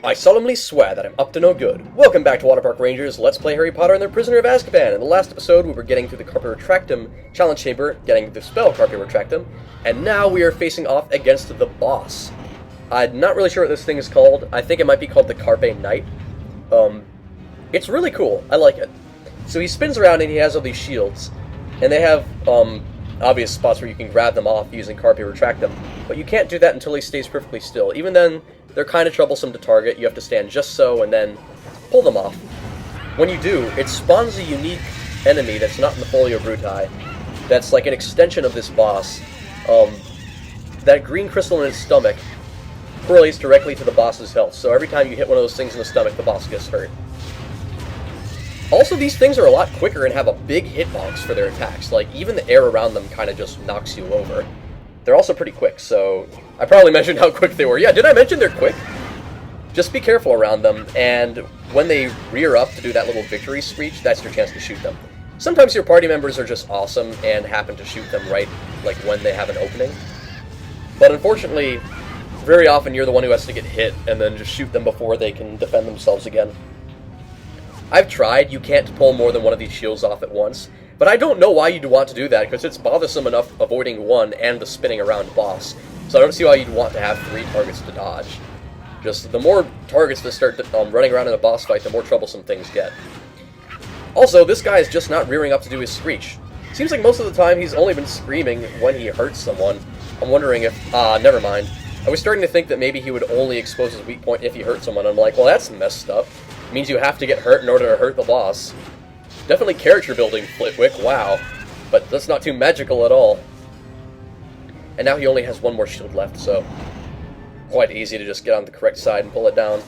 I solemnly swear that I'm up to no good. Welcome back to WaterparkRangers, Let's Play Harry Potter and the Prisoner of Azkaban. In the last episode, we were getting through the Carpe Retractum challenge chamber, getting the spell Carpe Retractum, and now we are facing off against the boss. I'm not really sure what this thing is called. I think it might be called the Carpe Knight. It's really cool. I like it. So he spins around and he has all these shields, and they have, obvious spots where you can grab them off using Carpe Retractum, but you can't do that until he stays perfectly still. Even then, they're kind of troublesome to target. You have to stand just so and then pull them off. When you do, it spawns a unique enemy that's not in the Folio Bruti, that's like an extension of this boss. That green crystal in its stomach correlates directly to the boss's health, so every time you hit one of those things in the stomach, the boss gets hurt. Also, these things are a lot quicker and have a big hitbox for their attacks. Like, even the air around them kind of just knocks you over. They're also pretty quick, so I probably mentioned how quick they were. Yeah, did I mention they're quick? Just be careful around them, and when they rear up to do that little victory screech, that's your chance to shoot them. Sometimes your party members are just awesome and happen to shoot them right, like, when they have an opening. But unfortunately, very often you're the one who has to get hit and then just shoot them before they can defend themselves again. I've tried, you can't pull more than one of these shields off at once, but I don't know why you'd want to do that, because it's bothersome enough avoiding one and the spinning around boss, so I don't see why you'd want to have 3 targets to dodge. Just, the more targets that start running around in a boss fight, the more troublesome things get. Also, this guy is just not rearing up to do his screech. Seems like most of the time he's only been screaming when he hurts someone. I'm wondering if, never mind. I was starting to think that maybe he would only expose his weak point if he hurt someone. I'm like, well, that's messed up. It means you have to get hurt in order to hurt the boss. Definitely character building, Flitwick, wow. But that's not too magical at all. And now he only has one more shield left, so quite easy to just get on the correct side and pull it down.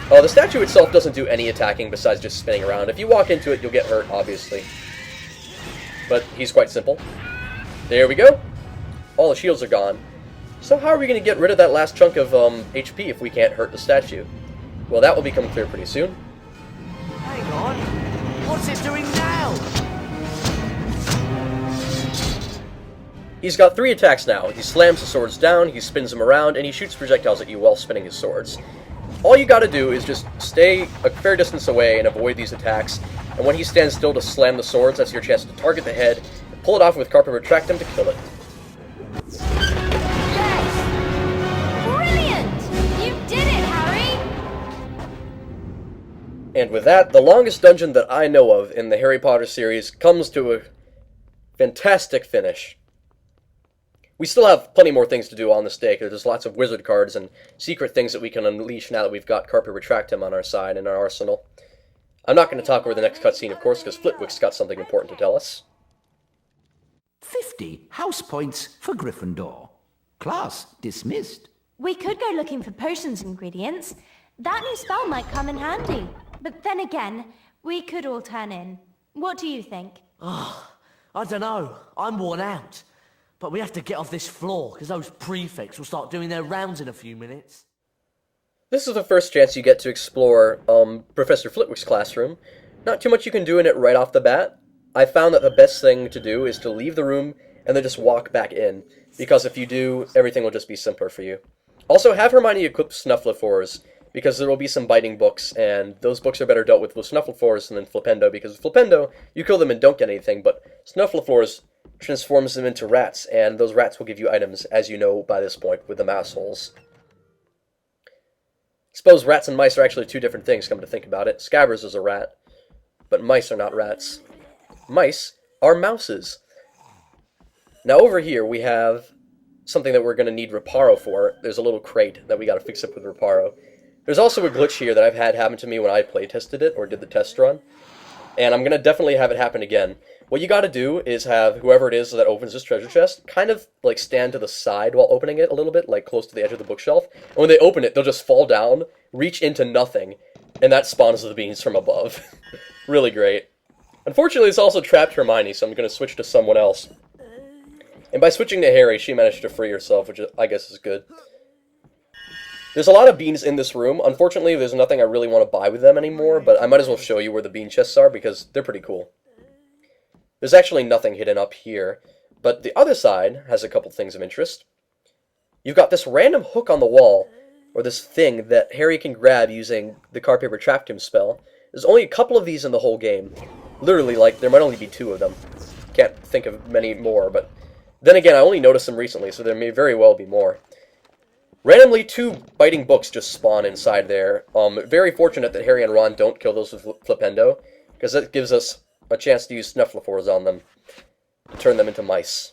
The statue itself doesn't do any attacking besides just spinning around. If you walk into it, you'll get hurt, obviously. But he's quite simple. There we go. All the shields are gone. So how are we going to get rid of that last chunk of HP if we can't hurt the statue? Well, that will become clear pretty soon. Hang on. What's it doing now? He's got 3 attacks now. He slams the swords down, he spins them around, and he shoots projectiles at you while spinning his swords. All you gotta do is just stay a fair distance away and avoid these attacks, and when he stands still to slam the swords, that's your chance to target the head, pull it off with Carpe Retractum to kill it. And with that, the longest dungeon that I know of in the Harry Potter series comes to a fantastic finish. We still have plenty more things to do on this day, because there's lots of wizard cards and secret things that we can unleash now that we've got Carpe Retractum on our side in our arsenal. I'm not going to talk over the next cutscene, of course, because Flitwick's got something important to tell us. 50 house points for Gryffindor. Class dismissed. We could go looking for potions ingredients. That new spell might come in handy. But then again, we could all turn in. What do you think? I don't know. I'm worn out. But we have to get off this floor, because those prefects will start doing their rounds in a few minutes. This is the first chance you get to explore Professor Flitwick's classroom. Not too much you can do in it right off the bat. I found that the best thing to do is to leave the room and then just walk back in, because if you do, everything will just be simpler for you. Also, have Hermione equip Snuffleupaghs, because there will be some biting books, and those books are better dealt with Snuffleupaghs than Flipendo, because with Flipendo, you kill them and don't get anything, but Snuffleupaghs transforms them into rats, and those rats will give you items, as you know by this point, with the mouse holes. Suppose rats and mice are actually 2 different things, come to think about it. Scabbers is a rat, but mice are not rats. Mice are mouses. Now over here we have something that we're going to need Reparo for. There's a little crate that we got to fix up with Reparo. There's also a glitch here that I've had happen to me when I playtested it, or did the test run, and I'm going to definitely have it happen again. What you got to do is have whoever it is that opens this treasure chest kind of like stand to the side while opening it a little bit, like close to the edge of the bookshelf, and when they open it, they'll just fall down, reach into nothing, and that spawns the beans from above. Really great. Unfortunately, it's also trapped Hermione, so I'm going to switch to someone else. And by switching to Harry, she managed to free herself, which I guess is good. There's a lot of beans in this room. Unfortunately, there's nothing I really want to buy with them anymore, but I might as well show you where the bean chests are, because they're pretty cool. There's actually nothing hidden up here, but the other side has a couple things of interest. You've got this random hook on the wall or this thing that Harry can grab using the Carpe Retractum spell. There's only a couple of these in the whole game. Literally, like, there might only be 2 of them. Can't think of many more, but then again, I only noticed them recently, so there may very well be more. Randomly, 2 biting books just spawn inside there. Very fortunate that Harry and Ron don't kill those with Flipendo, because that gives us a chance to use Snuffleupaghs on them, to turn them into mice.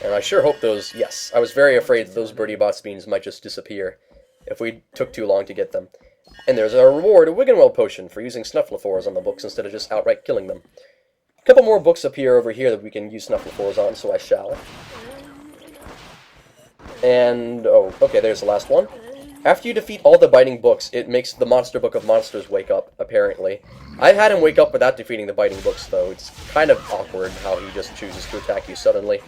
And I sure hope those... Yes, I was very afraid that those Birdie Bots beans might just disappear if we took too long to get them. And there's our reward, a Wiggenweld potion, for using Snuffleupaghs on the books instead of just outright killing them. A couple more books appear over here that we can use Snuffleupaghs on, so I shall. And... oh, okay, there's the last one. After you defeat all the biting books, it makes the Monster Book of Monsters wake up, apparently. I've had him wake up without defeating the biting books, though. It's kind of awkward how he just chooses to attack you suddenly.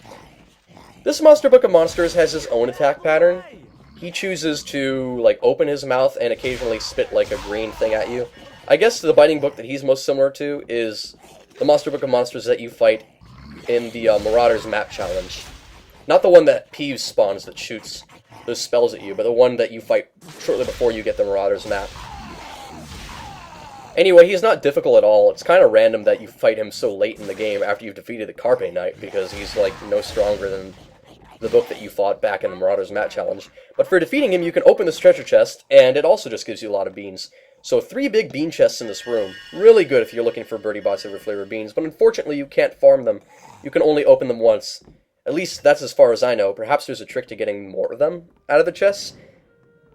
This Monster Book of Monsters has his own attack pattern. He chooses to, like, open his mouth and occasionally spit, like, a green thing at you. I guess the biting book that he's most similar to is the Monster Book of Monsters that you fight in the Marauders map challenge. Not the one that Peeves spawns that shoots those spells at you, but the one that you fight shortly before you get the Marauders map. Anyway, he's not difficult at all. It's kind of random that you fight him so late in the game after you've defeated the Carpe Knight, because he's, like, no stronger than the book that you fought back in the Marauders Map Challenge. But for defeating him, you can open this treasure chest, and it also just gives you a lot of beans. So 3 big bean chests in this room. Really good if you're looking for Birdie Bots over flavored beans, but unfortunately you can't farm them. You can only open them once. At least that's as far as I know. Perhaps there's a trick to getting more of them out of the chests.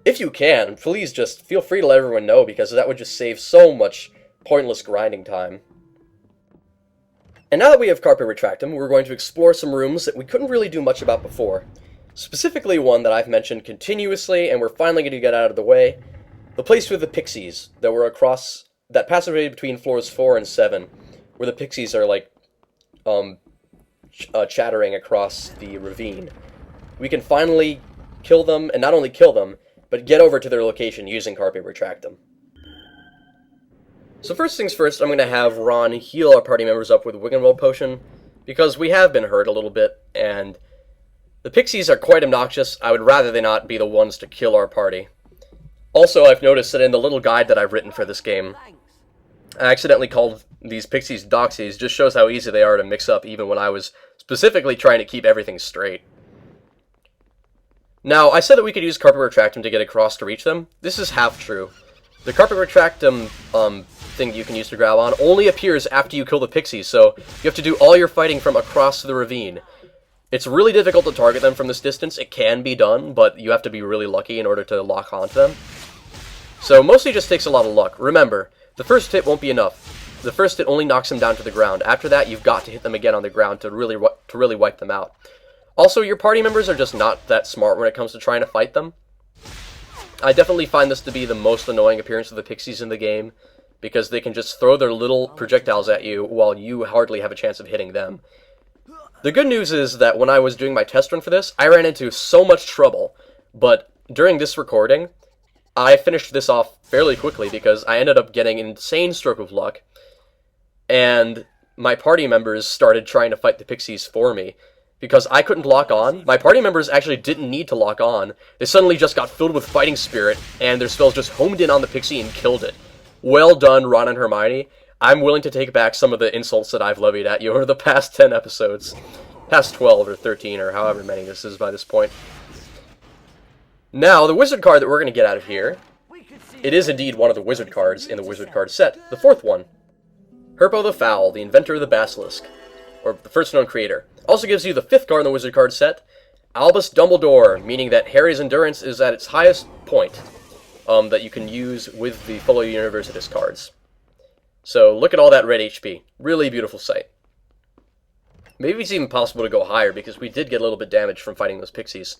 If you can, please just feel free to let everyone know, because that would just save so much pointless grinding time. And now that we have Carpe Retractum, we're going to explore some rooms that we couldn't really do much about before. Specifically one that I've mentioned continuously, and we're finally going to get out of the way. The place with the pixies that were across that passageway between floors 4 and 7, where the pixies are, like, chattering across the ravine. We can finally kill them, and not only kill them, but get over to their location using Carpe Retractum. So first things first, I'm going to have Ron heal our party members up with a Wiggenweld potion, because we have been hurt a little bit, and the pixies are quite obnoxious. I would rather they not be the ones to kill our party. Also, I've noticed that in the little guide that I've written for this game, I accidentally called these pixies doxies. Just shows how easy they are to mix up, even when I was specifically trying to keep everything straight. Now, I said that we could use Carpe Retractum to get across to reach them. This is half true. The Carpe Retractum thing you can use to grab on only appears after you kill the pixies, so you have to do all your fighting from across the ravine. It's really difficult to target them from this distance. It can be done, but you have to be really lucky in order to lock onto them. So mostly just takes a lot of luck. Remember, the first hit won't be enough. The first hit only knocks them down to the ground. After that, you've got to hit them again on the ground to really wipe them out. Also, your party members are just not that smart when it comes to trying to fight them. I definitely find this to be the most annoying appearance of the pixies in the game, because they can just throw their little projectiles at you while you hardly have a chance of hitting them. The good news is that when I was doing my test run for this, I ran into so much trouble, but during this recording, I finished this off fairly quickly because I ended up getting an insane stroke of luck, and my party members started trying to fight the pixies for me. Because I couldn't lock on, my party members actually didn't need to lock on. They suddenly just got filled with fighting spirit, and their spells just homed in on the pixie and killed it. Well done, Ron and Hermione. I'm willing to take back some of the insults that I've levied at you over the past 10 episodes. Past 12 or 13 or however many this is by this point. Now, the wizard card that we're going to get out of here, it is indeed one of the wizard cards in the wizard card set, the 4th one. Herpo the Foul, the inventor of the basilisk, or the first known creator. Also gives you the 5th card in the wizard card set, Albus Dumbledore, meaning that Harry's endurance is at its highest point that you can use with the Follow Universitas cards. So look at all that red HP. Really beautiful sight. Maybe it's even possible to go higher, because we did get a little bit damaged from fighting those pixies.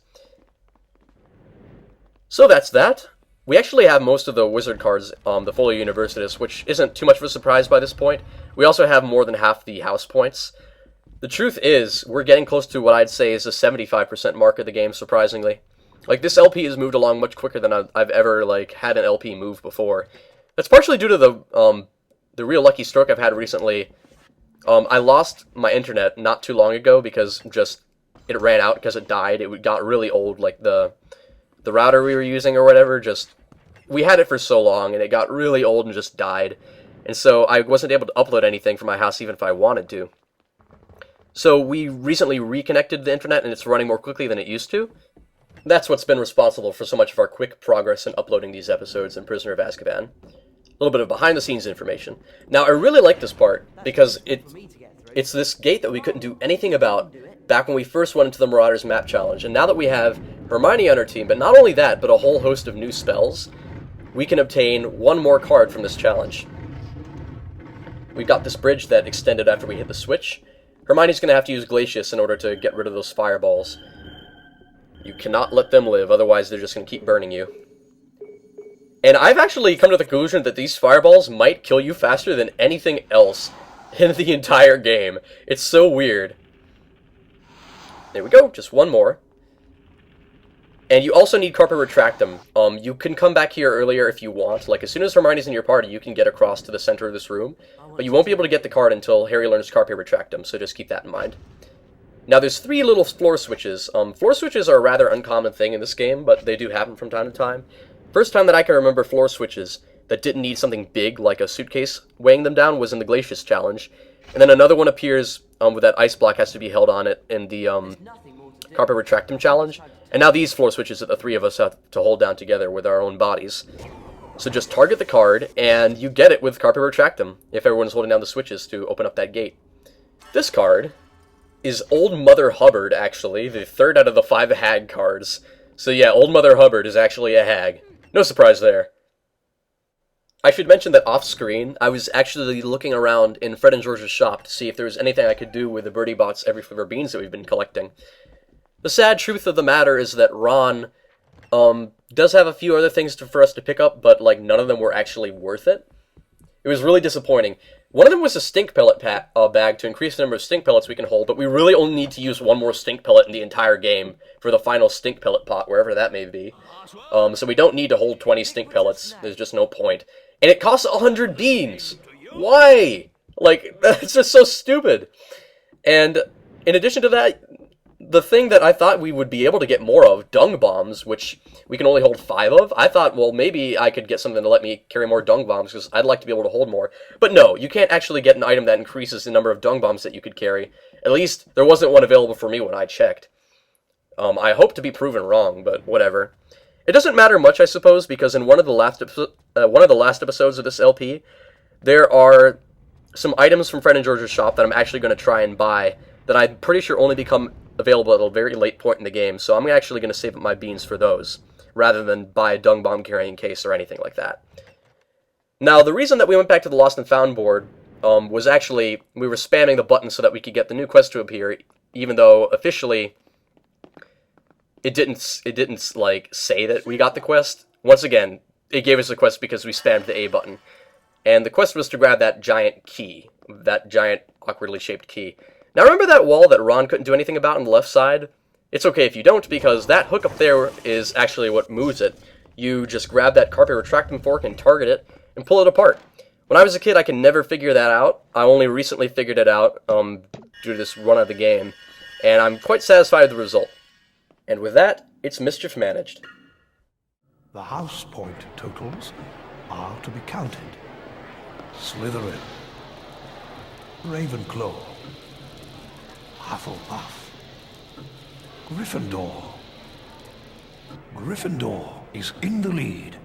So that's that. We actually have most of the wizard cards, the Follow Universitas, which isn't too much of a surprise by this point. We also have more than half the house points. The truth is, we're getting close to what I'd say is a 75% mark of the game, surprisingly. Like, this LP has moved along much quicker than I've ever, like, had an LP move before. That's partially due to the real lucky stroke I've had recently. I lost my internet not too long ago because just it ran out because it died. It got really old, like, the the router we were using or whatever, just, we had it for so long, and it got really old and just died. And so I wasn't able to upload anything from my house even if I wanted to. So we recently reconnected the internet, and it's running more quickly than it used to. That's what's been responsible for so much of our quick progress in uploading these episodes in Prisoner of Azkaban. A little bit of behind-the-scenes information. Now, I really like this part, because it's this gate that we couldn't do anything about back when we first went into the Marauders map challenge. And now that we have Hermione on our team, but not only that, but a whole host of new spells, we can obtain one more card from this challenge. We've got this bridge that extended after we hit the switch. Hermione's going to have to use Glacius in order to get rid of those fireballs. You cannot let them live, otherwise they're just going to keep burning you. And I've actually come to the conclusion that these fireballs might kill you faster than anything else in the entire game. It's so weird. There we go, just one more. And you also need Carpe Retractum. You can come back here earlier if you want. Like, as soon as Hermione's in your party, you can get across to the center of this room. But you won't be able to get the card until Harry learns Carpe Retractum, so just keep that in mind. Now, there's 3 little floor switches. Floor switches are a rather uncommon thing in this game, but they do happen from time to time. First time that I can remember floor switches that didn't need something big, like a suitcase weighing them down, was in the Glacius challenge. And then another one appears with that ice block has to be held on it in the Carpe Retractum challenge. And now these floor switches that the 3 of us have to hold down together with our own bodies. So just target the card, and you get it with Carpe Retractum, if everyone's holding down the switches to open up that gate. This card is Old Mother Hubbard, actually, the 3rd out of the 5 hag cards. So yeah, Old Mother Hubbard is actually a hag. No surprise there. I should mention that off-screen, I was actually looking around in Fred and George's shop to see if there was anything I could do with the Birdie Bots Every Flavor beans that we've been collecting. The sad truth of the matter is that Ron does have a few other things for us to pick up, but like none of them were actually worth it. It was really disappointing. One of them was a stink pellet bag to increase the number of stink pellets we can hold, but we really only need to use one more stink pellet in the entire game for the final stink pellet pot, wherever that may be. So we don't need to hold 20 stink pellets. There's just no point. And it costs 100 beans! Why? Like, that's just so stupid. And in addition to that, the thing that I thought we would be able to get more of, dung bombs, which we can only hold 5 of, I thought, well, maybe I could get something to let me carry more dung bombs, because I'd like to be able to hold more. But no, you can't actually get an item that increases the number of dung bombs that you could carry. At least, there wasn't one available for me when I checked. I hope to be proven wrong, but whatever. It doesn't matter much, I suppose, because in one of the last episodes of this LP, there are some items from Fred and George's shop that I'm actually going to try and buy that I'm pretty sure only become available at a very late point in the game, so I'm actually going to save up my beans for those, rather than buy a dung bomb carrying case or anything like that. Now, the reason that we went back to the Lost and Found board was actually we were spamming the button so that we could get the new quest to appear, even though officially it didn't like say that we got the quest. Once again, it gave us the quest because we spammed the A button. And the quest was to grab that giant key, that giant awkwardly shaped key. Now remember that wall that Ron couldn't do anything about on the left side? It's okay if you don't, because that hook up there is actually what moves it. You just grab that Carpe Retractum fork and target it, and pull it apart. When I was a kid, I could never figure that out. I only recently figured it out due to this run of the game, and I'm quite satisfied with the result. And with that, it's mischief managed. The house point totals are to be counted. Slytherin, Ravenclaw, Hufflepuff, Gryffindor. Gryffindor is in the lead